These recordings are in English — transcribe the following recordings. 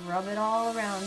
rub it all around.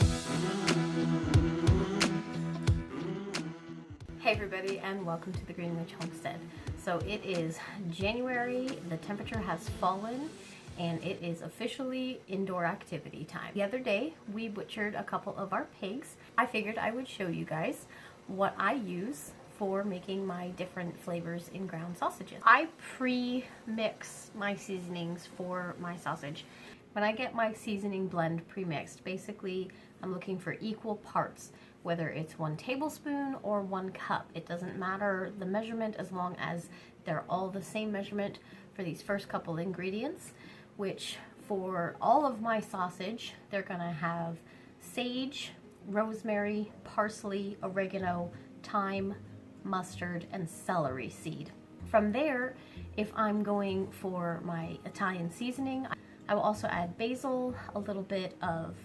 Hey everybody, and welcome to the Green Witch Homestead. So it is January, the temperature has fallen, and it is officially indoor activity time. The other day, we butchered a couple of our pigs. I figured I would show you guys what I use for making my different flavors in ground sausages. I pre-mix my seasonings for my sausage. When I get my seasoning blend pre-mixed, basically I'm looking for equal parts, whether it's 1 tablespoon or 1 cup. It doesn't matter the measurement as long as they're all the same measurement for these first couple ingredients, which for all of my sausage, they're gonna have sage, rosemary, parsley, oregano, thyme, mustard, and celery seed. From there, if I'm going for my Italian seasoning, I will also add basil, a little bit of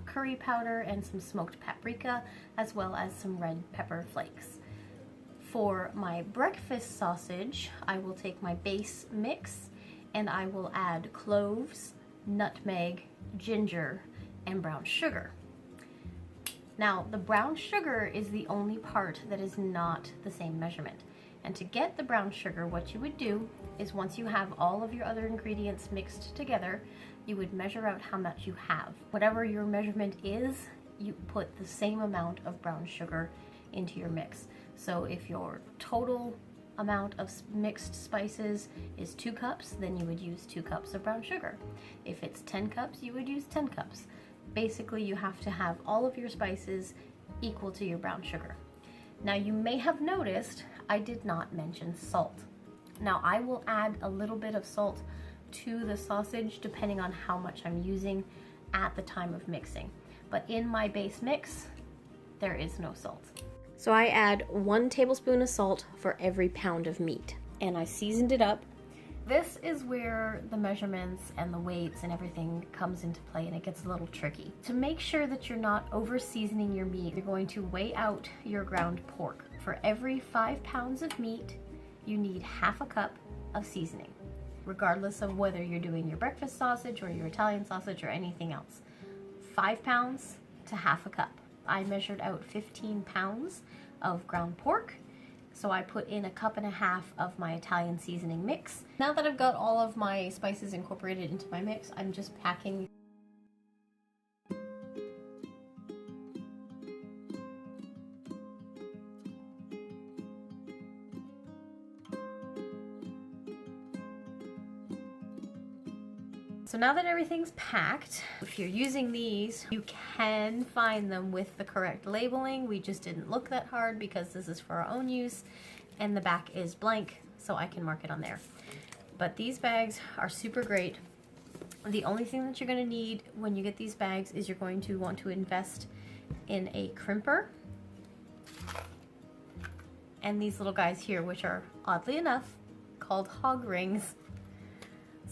curry powder, and some smoked paprika, as well as some red pepper flakes. For my breakfast sausage, I will take my base mix and I will add cloves, nutmeg, ginger, and brown sugar. Now, the brown sugar is the only part that is not the same measurement. And to get the brown sugar, what you would do is once you have all of your other ingredients mixed together, you would measure out how much you have. Whatever your measurement is, you put the same amount of brown sugar into your mix. So if your total amount of mixed spices is 2 cups, then you would use 2 cups of brown sugar. If it's 10 cups, you would use 10 cups. Basically, you have to have all of your spices equal to your brown sugar. Now, you may have noticed I did not mention salt. Now, I will add a little bit of salt to the sausage depending on how much I'm using at the time of mixing. But in my base mix, there is no salt. So I add 1 tablespoon of salt for every pound of meat, and I seasoned it up. This is where the measurements and the weights and everything comes into play, and it gets a little tricky. To make sure that you're not over seasoning your meat, you're going to weigh out your ground pork. For every 5 pounds of meat, you need ½ a cup of seasoning, regardless of whether you're doing your breakfast sausage or your Italian sausage or anything else. 5 pounds to ½ a cup. I measured out 15 pounds of ground pork, so I put in 1.5 cups of my Italian seasoning mix. Now that I've got all of my spices incorporated into my mix, I'm just packing. So now that everything's packed, if you're using these, you can find them with the correct labeling. We just didn't look that hard because this is for our own use, and the back is blank, so I can mark it on there. But these bags are super great. The only thing that you're going to need when you get these bags is you're going to want to invest in a crimper and these little guys here, which are oddly enough called Hog Rings.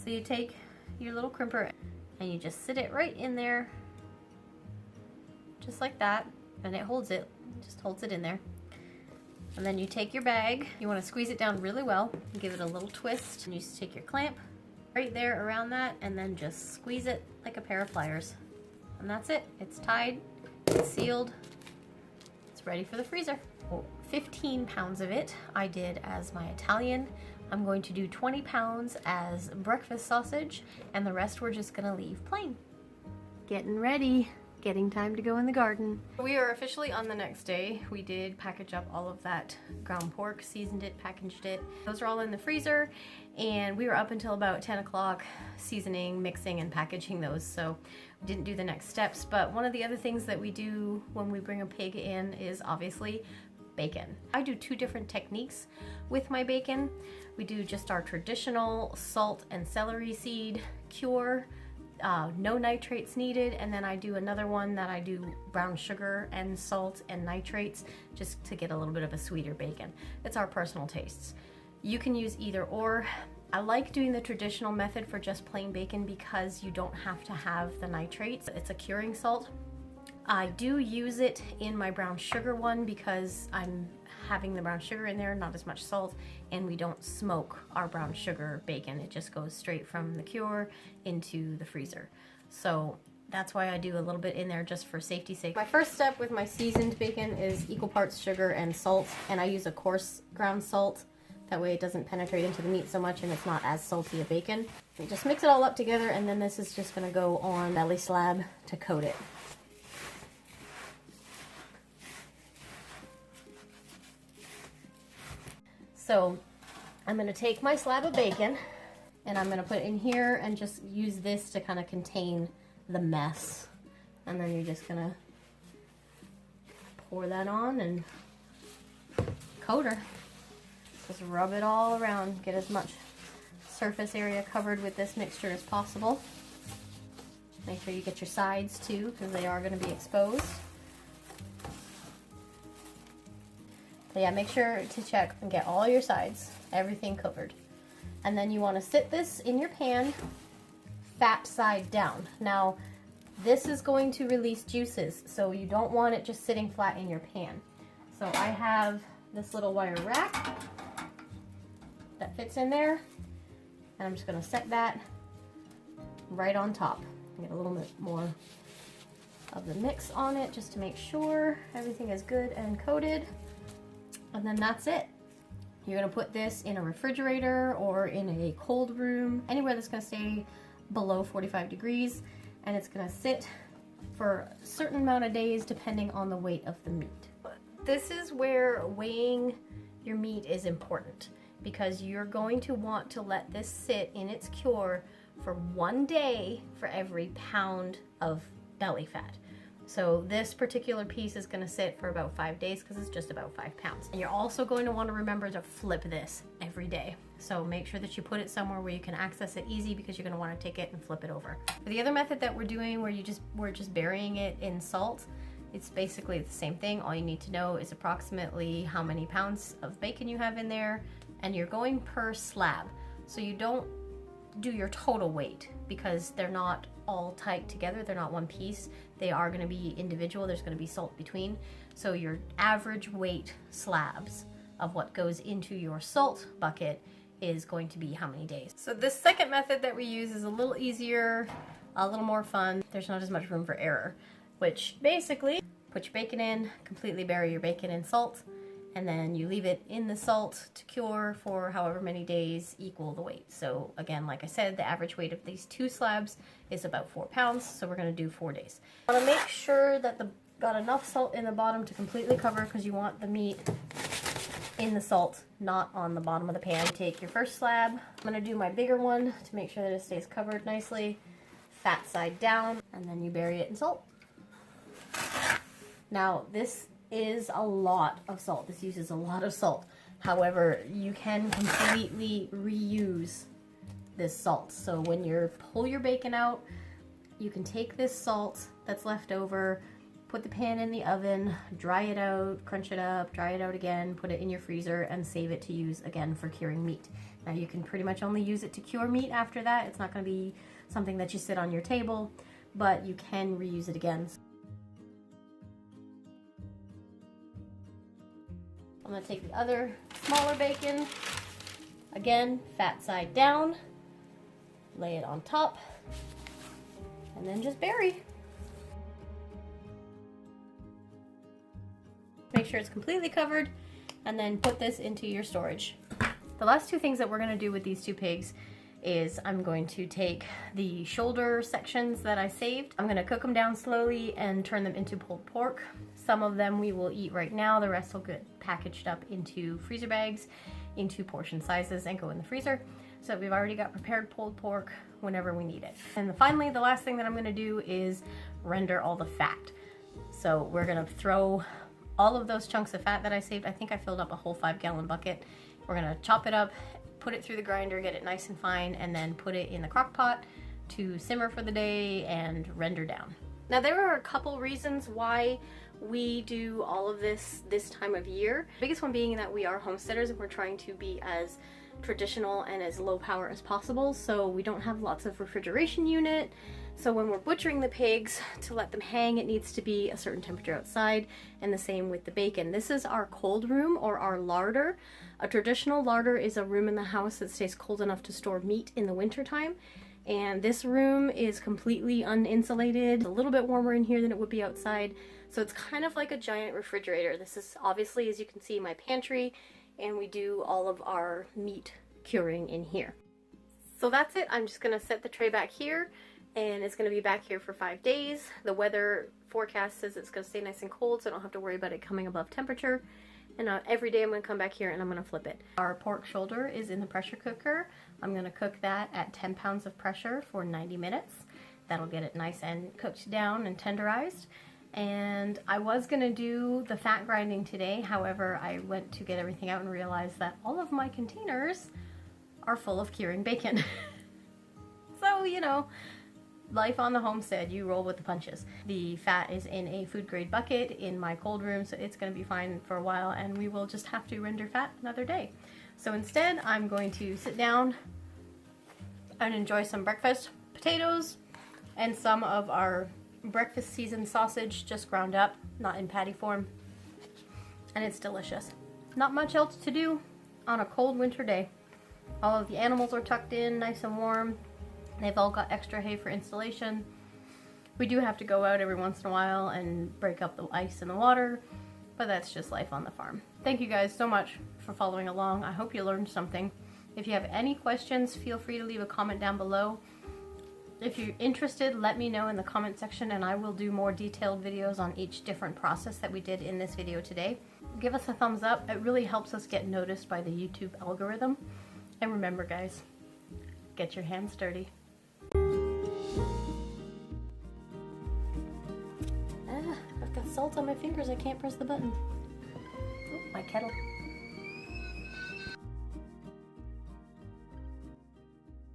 So you take your little crimper and you just sit it right in there, just like that, and it holds it, just holds it in there. And then you take your bag, you want to squeeze it down really well, and give it a little twist, and you just take your clamp right there around that, and then just squeeze it like a pair of pliers. And that's it. It's tied, it's sealed, it's ready for the freezer. 15 pounds of it I did as my Italian. I'm going to do 20 pounds as breakfast sausage, and the rest we're just gonna leave plain. Getting ready, getting time to go in the garden. We are officially on the next day. We did package up all of that ground pork, seasoned it, packaged it. Those are all in the freezer, and we were up until about 10 o'clock seasoning, mixing, and packaging those, so we didn't do the next steps. But one of the other things that we do when we bring a pig in is obviously bacon. I do 2 different techniques with my bacon. We do just our traditional salt and celery seed cure, no nitrates needed, and then I do another one that I do brown sugar and salt and nitrates just to get a little bit of a sweeter bacon. It's our personal tastes. You can use either or. I like doing the traditional method for just plain bacon because you don't have to have the nitrates. It's a curing salt. I do use it in my brown sugar one because I'm having the brown sugar in there, not as much salt, and we don't smoke our brown sugar bacon. It just goes straight from the cure into the freezer. So that's why I do a little bit in there just for safety's sake. My first step with my seasoned bacon is equal parts sugar and salt, and I use a coarse ground salt. That way it doesn't penetrate into the meat so much and it's not as salty a bacon. You just mix it all up together, and then this is just going to go on belly slab to coat it. So I'm going to take my slab of bacon and I'm going to put it in here and just use this to kind of contain the mess. And then you're just going to pour that on and coat her. Just rub it all around, get as much surface area covered with this mixture as possible. Make sure you get your sides too, because they are going to be exposed. So yeah, make sure to check and get all your sides, everything covered. And then you want to sit this in your pan, fat side down. Now, this is going to release juices, so you don't want it just sitting flat in your pan. So I have this little wire rack that fits in there, and I'm just going to set that right on top. Get a little bit more of the mix on it just to make sure everything is good and coated. And then that's it. You're going to put this in a refrigerator or in a cold room, anywhere that's going to stay below 45 degrees, and it's going to sit for a certain amount of days depending on the weight of the meat. This is where weighing your meat is important, because you're going to want to let this sit in its cure for 1 day for every pound of belly fat. So this particular piece is going to sit for about 5 days because it's just about 5 pounds. And you're also going to want to remember to flip this every day. So make sure that you put it somewhere where you can access it easy, because you're going to want to take it and flip it over. For the other method that we're doing, where we're just burying it in salt, it's basically the same thing. All you need to know is approximately how many pounds of bacon you have in there, and you're going per slab. So you don't do your total weight, because they're not all tight together. They're not one piece. They are going to be individual. There's going to be salt between. So your average weight slabs of what goes into your salt bucket is going to be how many days. So this second method that we use is a little easier, a little more fun. There's not as much room for error, which basically put your bacon in, completely bury your bacon in salt, and then you leave it in the salt to cure for however many days equal the weight. So again, like I said, the average weight of these 2 slabs is about 4 pounds, so we're going to do 4 days. I want to make sure that got enough salt in the bottom to completely cover, because you want the meat in the salt, not on the bottom of the pan. Take your first slab. I'm going to do my bigger one to make sure that it stays covered nicely, fat side down, and then you bury it in salt. Now, this is a lot of salt. This uses a lot of salt. However, you can completely reuse this salt. So when you pull your bacon out, you can take this salt that's left over, put the pan in the oven, dry it out, crunch it up, dry it out again, put it in your freezer, and save it to use again for curing meat. Now, you can pretty much only use it to cure meat after that. It's not going to be something that you sit on your table, but you can reuse it again. I'm going to take the other smaller bacon, again, fat side down, lay it on top, and then just bury. Make sure it's completely covered, and then put this into your storage. The last 2 things that we're going to do with these 2 pigs is I'm going to take the shoulder sections that I saved. I'm going to cook them down slowly and turn them into pulled pork. Some of them we will eat right now. The rest will get packaged up into freezer bags, into portion sizes, and go in the freezer. So we've already got prepared pulled pork whenever we need it. And finally, the last thing that I'm going to do is render all the fat. So we're going to throw all of those chunks of fat that I saved. I think I filled up a whole 5-gallon bucket. We're going to chop it up, put it through the grinder, get it nice and fine, and then put it in the crock pot to simmer for the day and render down. Now, there are a couple reasons why we do all of this time of year. The biggest one being that we are homesteaders and we're trying to be as traditional and as low power as possible, so we don't have lots of refrigeration unit. So when we're butchering the pigs, to let them hang, it needs to be a certain temperature outside, and the same with the bacon. This is our cold room, or our larder. A traditional larder is a room in the house that stays cold enough to store meat in the wintertime, And this room is completely uninsulated. It's a little bit warmer in here than it would be outside. So it's kind of like a giant refrigerator. This is obviously, as you can see, my pantry, and we do all of our meat curing in here. So that's it. I'm just gonna set the tray back here, and it's gonna be back here for 5 days. The weather forecast says it's gonna stay nice and cold, so I don't have to worry about it coming above temperature. And every day I'm gonna come back here and I'm gonna flip it. Our pork shoulder is in the pressure cooker. I'm gonna cook that at 10 pounds of pressure for 90 minutes. That'll get it nice and cooked down and tenderized. And I was gonna do the fat grinding today. However, I went to get everything out and realized that all of my containers are full of curing bacon. So, you know, life on the homestead, you roll with the punches. The fat is in a food grade bucket in my cold room, so it's going to be fine for a while, and we will just have to render fat another day. So instead, I'm going to sit down and enjoy some breakfast, potatoes, and some of our breakfast seasoned sausage just ground up, not in patty form, and it's delicious. Not much else to do on a cold winter day. All of the animals are tucked in nice and warm. They've all got extra hay for installation. We do have to go out every once in a while and break up the ice in the water, but that's just life on the farm. Thank you guys so much for following along. I hope you learned something. If you have any questions, feel free to leave a comment down below. If you're interested, let me know in the comment section and I will do more detailed videos on each different process that we did in this video today. Give us a thumbs up. It really helps us get noticed by the YouTube algorithm. And remember guys, get your hands dirty. I've got salt on my fingers, I can't press the button. Oh, my kettle.